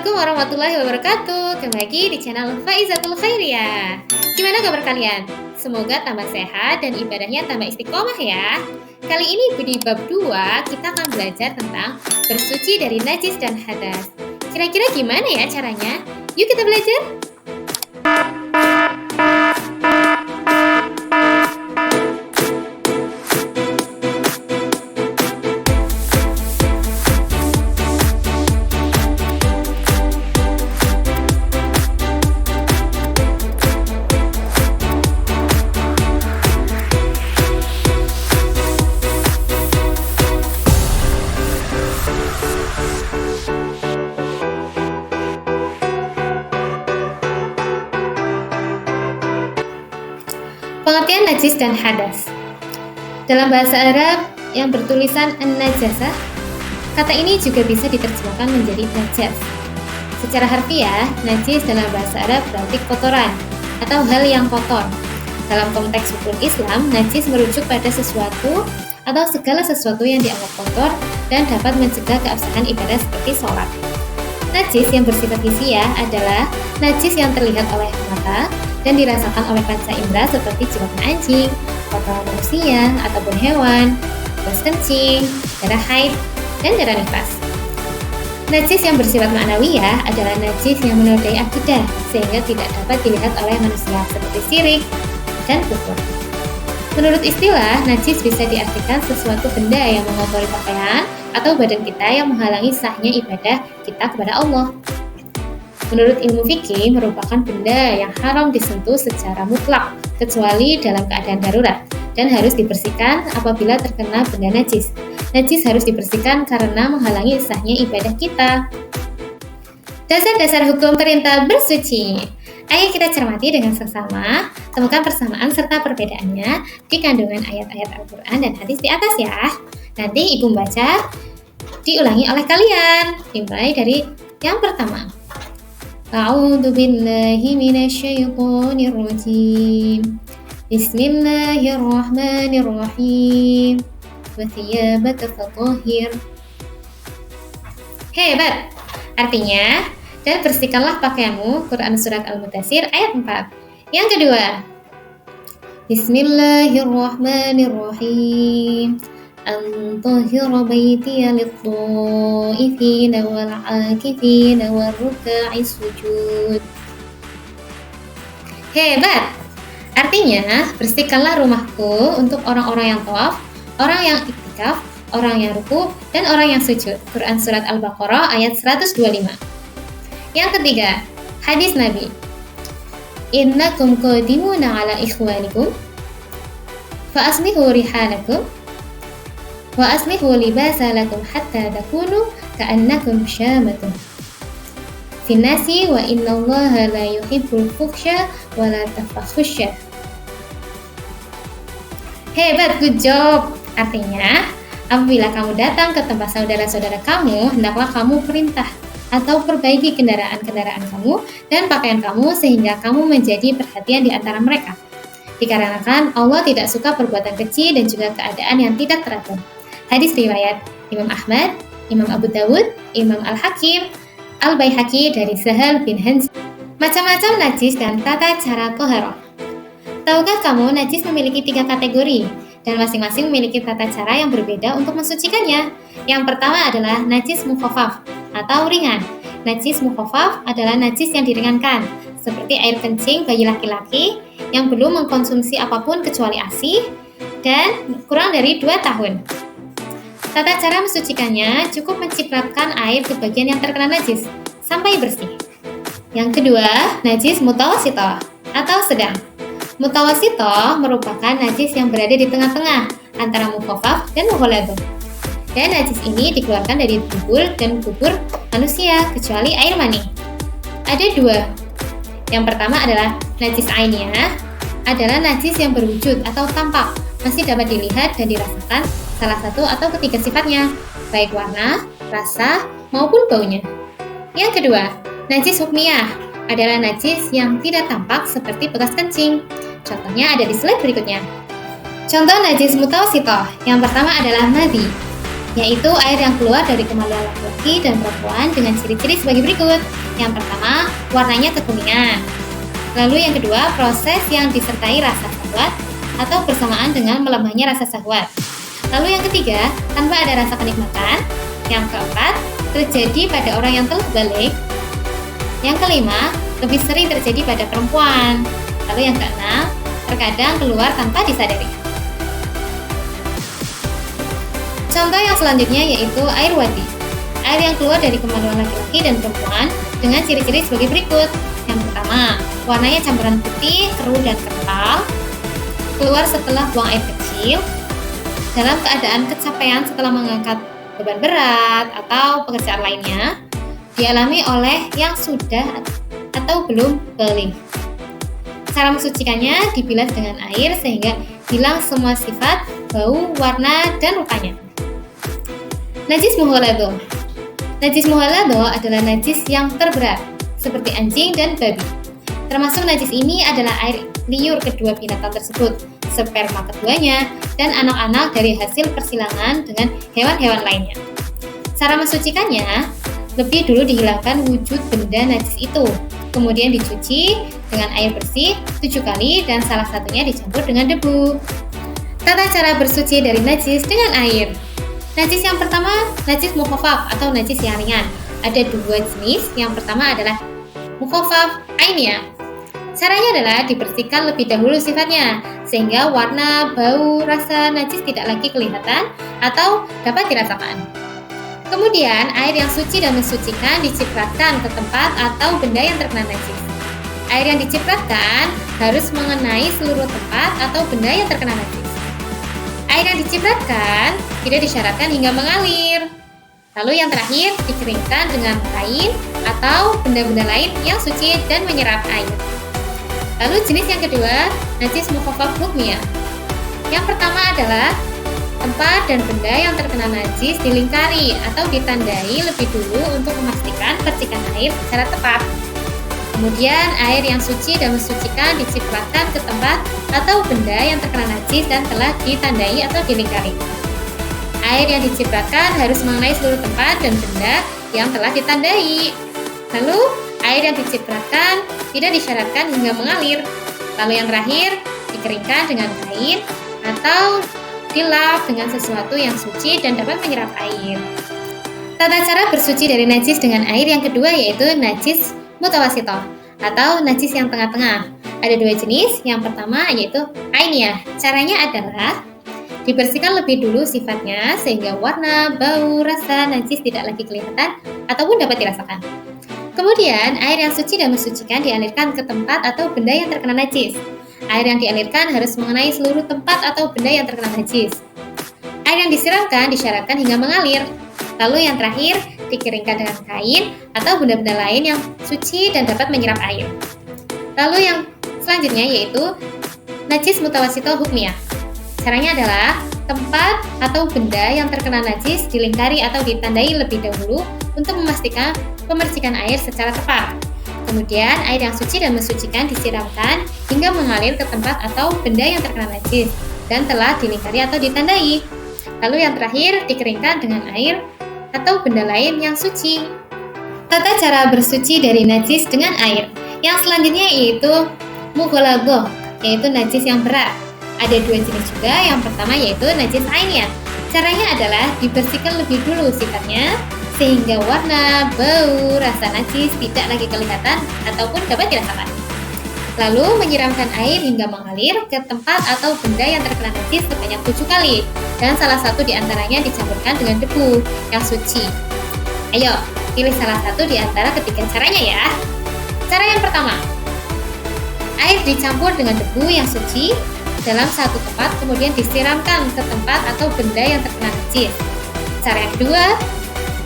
Assalamualaikum warahmatullahi wabarakatuh. Kembali lagi di channel Faizatul Khairiyah. Gimana kabar kalian? Semoga tambah sehat dan ibadahnya tambah istiqomah ya. Kali ini di bab 2 kita akan belajar tentang bersuci dari najis dan hadas. Kira-kira gimana ya caranya? Yuk kita belajar. Pengertian najis dan hadas. Dalam bahasa Arab yang bertulisan an-najasah, kata ini juga bisa diterjemahkan menjadi najas. Secara harfiah, najis dalam bahasa Arab berarti kotoran atau hal yang kotor. Dalam konteks hukum Islam, najis merujuk pada sesuatu atau segala sesuatu yang dianggap kotor dan dapat mencegah keabsahan ibadah seperti sholat. Najis yang bersifat hisiah adalah najis yang terlihat oleh mata dan dirasakan oleh panca indera seperti jimatnya anjing, kotoran manusia ataupun hewan, beras kencing, darah haid, dan darah nifas. Najis yang bersifat ma'nawiyah adalah najis yang menodai akidah sehingga tidak dapat dilihat oleh manusia seperti syirik dan kufur. Menurut istilah, najis bisa diartikan sesuatu benda yang mengotori pakaian atau badan kita yang menghalangi sahnya ibadah kita kepada Allah. Menurut ilmu fikih, merupakan benda yang haram disentuh secara mutlak kecuali dalam keadaan darurat dan harus dibersihkan apabila terkena benda najis. Najis harus dibersihkan karena menghalangi sahnya ibadah kita. Dasar-dasar hukum perintah bersuci. Ayo kita cermati dengan seksama, temukan persamaan serta perbedaannya di kandungan ayat-ayat Al-Quran dan hadis di atas ya. Nanti ibu membaca, diulangi oleh kalian. Dimulai dari yang pertama. A'udzu billahi minasyaitonir rajim. Bismillahirrahmanirrahim. Wa thiyabaka fatahhir. Hebat. Artinya, dan bersihkanlah pakaianmu. Quran surat Al-Mudaththir ayat 4. Yang kedua. Bismillahirrahmanirrahim. Antahira baitiya lit-ta'ifina wal-'akifina war-ruka'is sujud. Hebat! Artinya, bersihkanlah rumahku untuk orang-orang yang tawaf, orang yang iktikaf, orang yang ruku, dan orang yang sujud. Quran surat Al-Baqarah ayat 125. Yang ketiga, hadis Nabi. Innakum qadimuna ala ikhwanikum fa aslihu rihalakum wa aslihu libasalakum hatta takunu ka'annakum syamatun finnasi wa innallaha la yuhibbul fuhsya wa la tafakhusya. Hebat, good job. Artinya, apabila kamu datang ke tempat saudara-saudara kamu, hendaklah kamu perintah atau perbaiki kendaraan-kendaraan kamu dan pakaian kamu sehingga kamu menjadi perhatian di antara mereka. Dikarenakan Allah tidak suka perbuatan keji dan juga keadaan yang tidak teratur. Hadis riwayat Imam Ahmad, Imam Abu Dawud, Imam Al-Hakim, Al-Baihaqi dari Sahal bin Hanz. Macam-macam najis dan tata cara toharoh. Tahukah kamu najis memiliki 3 kategori dan masing-masing memiliki tata cara yang berbeda untuk mensucikannya. Yang pertama adalah najis mukhaffaf atau ringan. Najis mukhaffaf adalah najis yang diringankan, seperti air kencing bayi laki-laki yang belum mengkonsumsi apapun kecuali ASI dan kurang dari 2 tahun. Tata cara mensucikannya cukup mencipratkan air ke bagian yang terkena najis sampai bersih. Yang kedua, najis mutawasithah atau sedang. Mutawasithah merupakan najis yang berada di tengah-tengah antara mukhaffaf dan mughalladh. Dan najis ini dikeluarkan dari tubuh dan kubur manusia kecuali air mani. Ada 2. Yang pertama adalah najis ainiyah, adalah najis yang berwujud atau tampak, masih dapat dilihat dan dirasakan salah satu atau ketiga sifatnya, baik warna, rasa, maupun baunya. Yang kedua, najis hukmiyah adalah najis yang tidak tampak seperti bekas kencing. Contohnya ada di slide berikutnya. Contoh najis mutawasithah, yang pertama adalah madhi. yaitu air yang keluar dari kemaluan laki-laki dan perempuan dengan ciri-ciri sebagai berikut. Yang pertama, warnanya kekuningan. Lalu yang kedua, proses yang disertai rasa syahwat atau bersamaan dengan melemahnya rasa syahwat. Lalu yang ketiga, tanpa ada rasa kenikmatan. Yang keempat, terjadi pada orang yang telah balik. Yang kelima, lebih sering terjadi pada perempuan. Lalu yang keenam, terkadang keluar tanpa disadari. Contoh yang selanjutnya yaitu air wadi. Air yang keluar dari kemaluan laki-laki dan perempuan dengan ciri-ciri sebagai berikut. Yang pertama, warnanya campuran putih, keruh, dan kental. Keluar setelah buang air kecil. Dalam keadaan kecapean setelah mengangkat beban berat atau pekerjaan lainnya. Dialami oleh yang sudah atau belum balik. Cara mensucikannya dibilas dengan air sehingga hilang semua sifat, bau, warna, dan rupanya. Najis mughalladzah. Najis mughalladzah adalah najis yang terberat, seperti anjing dan babi. Termasuk najis ini adalah air liur kedua binatang tersebut, sperma keduanya, dan anak-anak dari hasil persilangan dengan hewan-hewan lainnya. Cara mensucikannya, lebih dulu dihilangkan wujud benda najis itu, kemudian dicuci dengan air bersih 7 kali dan salah satunya dicampur dengan debu. Tata cara bersuci dari najis dengan air. Najis yang pertama, najis mukhaffaf atau najis yang ringan. Ada 2 jenis. Yang pertama adalah mukhaffaf ainiyah. Caranya adalah dibersihkan lebih dahulu sifatnya, sehingga warna, bau, rasa najis tidak lagi kelihatan atau dapat dirasakan. Kemudian, air yang suci dan mensucikan dicipratkan ke tempat atau benda yang terkena najis. Air yang dicipratkan harus mengenai seluruh tempat atau benda yang terkena najis. Air yang dicipratkan tidak disyaratkan hingga mengalir. Lalu yang terakhir, dikeringkan dengan kain atau benda-benda lain yang suci dan menyerap air. Lalu jenis yang kedua, najis mukhaffaf hukmiyah. Yang pertama adalah tempat dan benda yang terkena najis dilingkari atau ditandai lebih dulu untuk memastikan percikan air secara tepat. Kemudian air yang suci dan mensucikan dicipratkan ke tempat atau benda yang terkena najis dan telah ditandai atau dilingkari. Air yang dicipratkan harus mengenai seluruh tempat dan benda yang telah ditandai. Lalu, air yang dicipratkan tidak disyaratkan hingga mengalir. Lalu yang terakhir, dikeringkan dengan kain atau dilap dengan sesuatu yang suci dan dapat menyerap air. Tata cara bersuci dari najis dengan air yang kedua yaitu najis mutawasithah atau najis yang tengah-tengah. Ada 2 jenis. Yang pertama yaitu ainiyah. Caranya adalah dibersihkan lebih dulu sifatnya sehingga warna, bau, rasa najis tidak lagi kelihatan ataupun dapat dirasakan. Kemudian, air yang suci dan mensucikan dialirkan ke tempat atau benda yang terkena najis. Air yang dialirkan harus mengenai seluruh tempat atau benda yang terkena najis. Air yang disiramkan disyaratkan hingga mengalir. Lalu yang terakhir, dikeringkan dengan kain atau benda-benda lain yang suci dan dapat menyerap air. Lalu yang selanjutnya yaitu najis mutawasithah hukmiyah. Caranya adalah tempat atau benda yang terkena najis dilingkari atau ditandai lebih dahulu untuk memastikan pemercikan air secara tepat. Kemudian air yang suci dan mensucikan disiramkan hingga mengalir ke tempat atau benda yang terkena najis dan telah dilingkari atau ditandai. Lalu yang terakhir dikeringkan dengan air atau benda lain yang suci. Tata cara bersuci dari najis dengan air. Yang selanjutnya yaitu mughalladzah, yaitu najis yang berat. Ada 2 jenis juga. Yang pertama yaitu najis ainiyah. Caranya adalah dibersihkan lebih dulu sifatnya sehingga warna, bau, rasa najis tidak lagi kelihatan ataupun dapat dirasakan. Lalu menyiramkan air hingga mengalir ke tempat atau benda yang terkena najis sebanyak 7 kali dan salah satu di antaranya dicampurkan dengan debu yang suci. Ayo, pilih salah satu di antara ketiga caranya ya. Cara yang pertama, air dicampur dengan debu yang suci dalam satu tempat kemudian disiramkan ke tempat atau benda yang terkena najis. Cara yang kedua,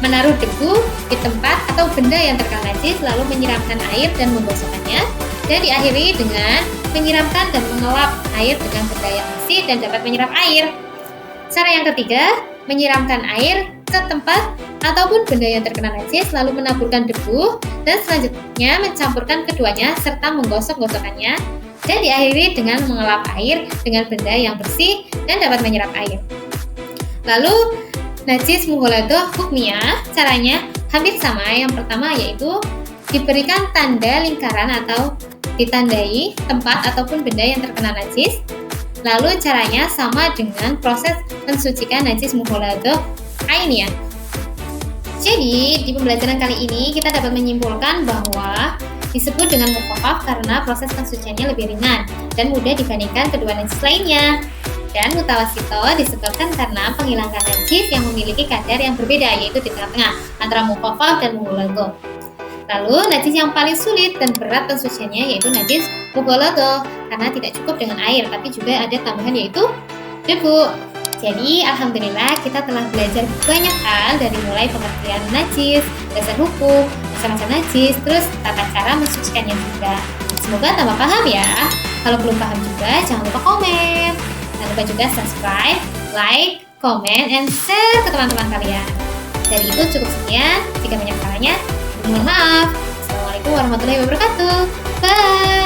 menaruh debu di tempat atau benda yang terkena najis lalu menyiramkan air dan menggosokkannya dan diakhiri dengan menyiramkan dan mengelap air dengan benda yang bersih dan dapat menyerap air. Cara yang ketiga, menyiramkan air ke tempat ataupun benda yang terkena najis lalu menaburkan debu dan selanjutnya mencampurkan keduanya serta menggosok-gosokkannya dan diakhiri dengan mengelap air dengan benda yang bersih dan dapat menyerap air. Lalu Najis mughaladhah hukmiyah caranya hampir sama. Yang pertama yaitu diberikan tanda lingkaran atau ditandai tempat ataupun benda yang terkena najis. Lalu caranya sama dengan proses mensucikan najis mughaladhah ainiyah. Jadi di pembelajaran kali ini kita dapat menyimpulkan bahwa disebut dengan mukhaffaf karena proses pensuciannya lebih ringan dan mudah dibandingkan kedua najis lainnya. Dan mutawasito disebabkan karena penghilangkan najis yang memiliki kadar yang berbeda, yaitu di tengah-tengah antara mukhaffaf dan mughaladhah. Lalu najis yang paling sulit dan berat pensuciannya yaitu najis mughaladhah karena tidak cukup dengan air, tapi juga ada tambahan yaitu debu. Jadi alhamdulillah kita telah belajar banyak hal dari mulai pengertian najis, dasar hukum, macam-macam najis, terus tata cara mensucikannya juga. Semoga tambah paham ya. Kalau belum paham juga jangan lupa komen. Jangan lupa juga subscribe, like, comment, and share ke teman-teman kalian. Dari itu cukup sekian. Jika banyak salahnya, mohon maaf. Assalamualaikum warahmatullahi wabarakatuh. Bye.